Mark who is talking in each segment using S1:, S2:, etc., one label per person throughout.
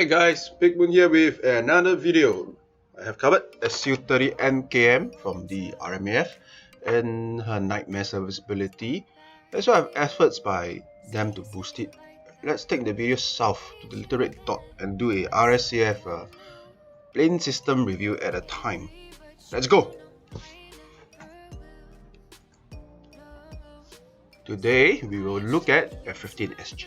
S1: Hey guys, Pigmoon here with another video. I have covered SU30 MKM from the RMAF and her nightmare serviceability, as well as efforts by them to boost it. Let's take the video south to the little red dot and do a RSAF plane system review at a time. Let's go! Today we will look at F15SG.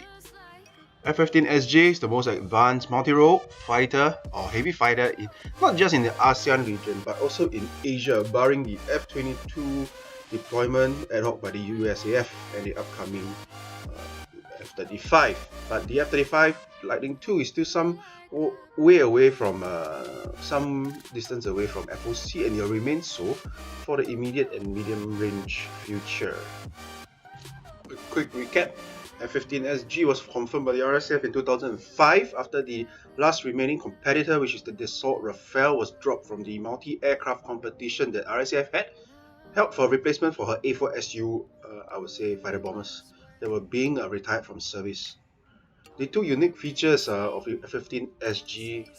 S1: F15SG is the most advanced multi-role fighter or heavy fighter not just in the ASEAN region but also in Asia, barring the F-22 deployment ad hoc by the RSAF and the upcoming F-35. But the F-35 Lightning II is still some distance away from FOC, and it will remain so for the immediate and medium range future. A quick recap. F15SG was confirmed by the RSAF in 2005 after the last remaining competitor, which is the Dassault Rafale, was dropped from the multi-aircraft competition that RSAF had held for replacement for her A4SU, I would say, fighter bombers that were being retired from service. The two unique features of F15SG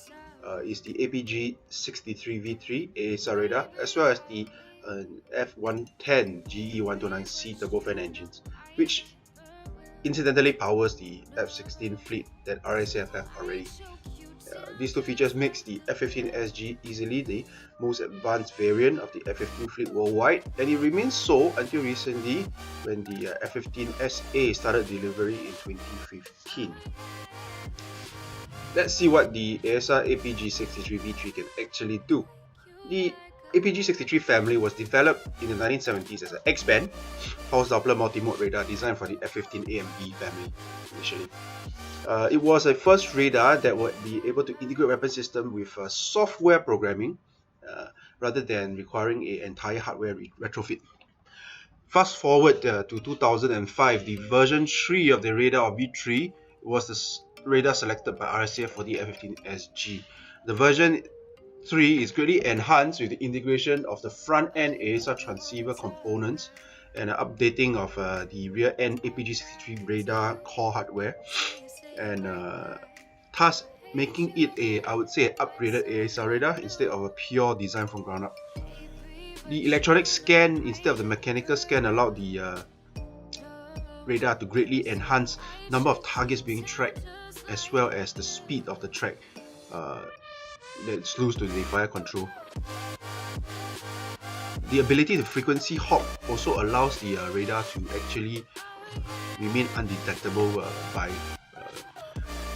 S1: is the APG-63V3 AESA radar as well as the F110 GE F110C turbofan engines, which incidentally powers the F-16 fleet that RSAF have already. These two features makes the F-15SG easily the most advanced variant of the F-15 fleet worldwide, and it remains so until recently when the F-15SA started delivery in 2015. Let's see what the AESA APG-63V3 can actually do. The APG-63 family was developed in the 1970s as an X-band pulse Doppler multimode radar designed for the F-15A and B family initially. It was a first radar that would be able to integrate weapon system with software programming rather than requiring an entire hardware retrofit. Fast forward to 2005, the version 3 of the radar, or V3, was the radar selected by RSAF for the F-15SG. The version 3 is greatly enhanced with the integration of the front-end AESA transceiver components and updating of the rear-end APG-63 radar core hardware, and thus making it I would say, an upgraded AESA radar instead of a pure design from ground up. The electronic scan instead of the mechanical scan allowed the radar to greatly enhance number of targets being tracked as well as the speed of the track that's loose to the fire control. The ability to frequency hop also allows the radar to actually remain undetectable by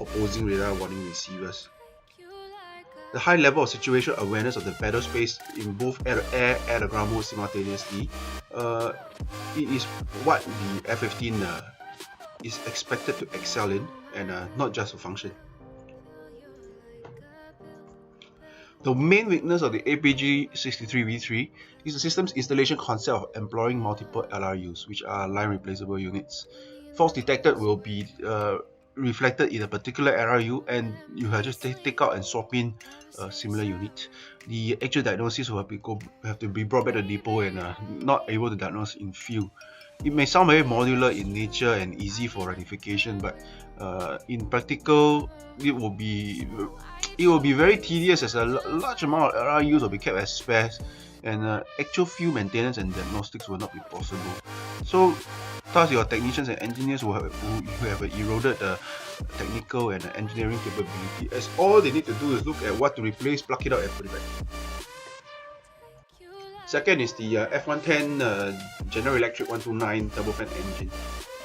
S1: opposing radar warning receivers. The high level of situational awareness of the battle space in both air-to-air, air-to-ground mode simultaneously, it is what the F-15 is expected to excel in, and not just for function. The main weakness of the APG-63V3 is the system's installation concept of employing multiple LRUs, which are line replaceable units. Faults detected will be reflected in a particular LRU, and you have just take out and swap in a similar unit. The actual diagnosis will have to be brought back to the depot and not able to diagnose in field. It may sound very modular in nature and easy for rectification, but in practical, it will be very tedious as a large amount of LRUs will be kept as spares, and actual field maintenance and diagnostics will not be possible. So, thus your technicians and engineers who have eroded technical and engineering capability, as all they need to do is look at what to replace, plug it out and put it back. Second is the F110 General Electric 129 turbofan engine.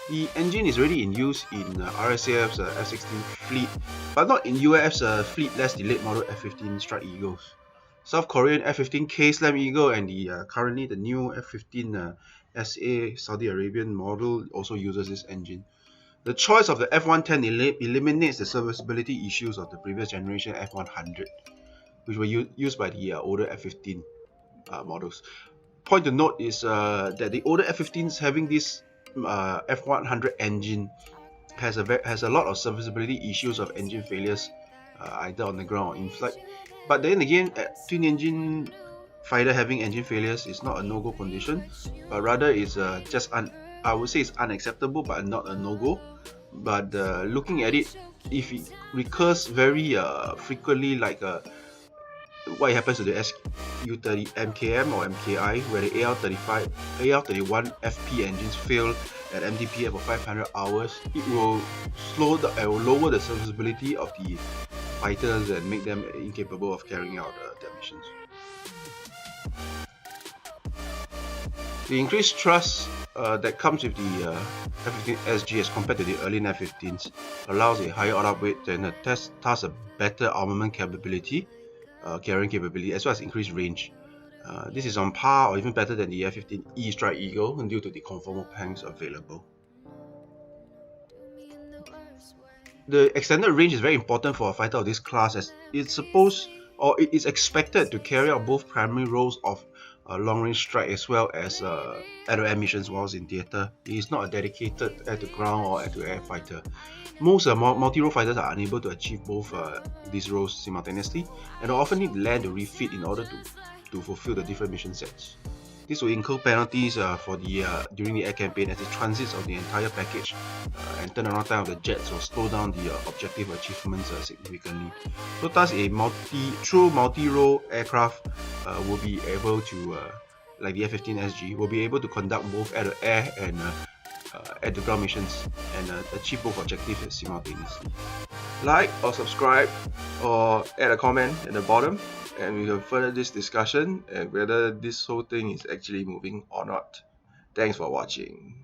S1: The engine is already in use in RSAF's F-16 fleet, but not in UAF's fleet less delayed model F-15 Strike Eagles. South Korean F-15K Slam Eagle and currently the new F-15 SA Saudi Arabian model also uses this engine. The choice of the F-110 eliminates the serviceability issues of the previous generation F-100, which were used by the older F-15 models. Point to note is that the older F-15s having this F100 engine has a lot of serviceability issues of engine failures, either on the ground or in flight. But then again, twin engine fighter having engine failures is not a no-go condition, but rather is I would say it's unacceptable but not a no-go. But looking at it, if it recurs very frequently, like what happens to the SU-30 MKM or MKI, where the AL-31 FP engines fail at MDPF for 500 hours, it will lower the serviceability of the fighters and make them incapable of carrying out their missions. The increased thrust that comes with the F15SG as compared to the early F-15s allows a higher out weight and thus a better armament capability, carrying capability, as well as increased range. This is on par or even better than the F-15E Strike Eagle due to the conformal tanks available. The extended range is very important for a fighter of this class, as it's supposed or it is expected to carry out both primary roles of long-range strike as well as air-to-air missions whilst in theatre. It is not a dedicated air-to-ground or air-to-air fighter. Most multi-role fighters are unable to achieve both these roles simultaneously and often need land to refit in order to fulfill the different mission sets. This will incur penalties for the during the air campaign, as it transits of the entire package and turnaround time of the jets will slow down the objective achievements significantly. So thus a true multi-role aircraft will be able to, like the F-15SG, will be able to conduct both air-to-air and air-to-ground missions and achieve both objectives simultaneously. Like or subscribe or add a comment at the bottom, and we can further this discussion and whether this whole thing is actually moving or not. Thanks for watching.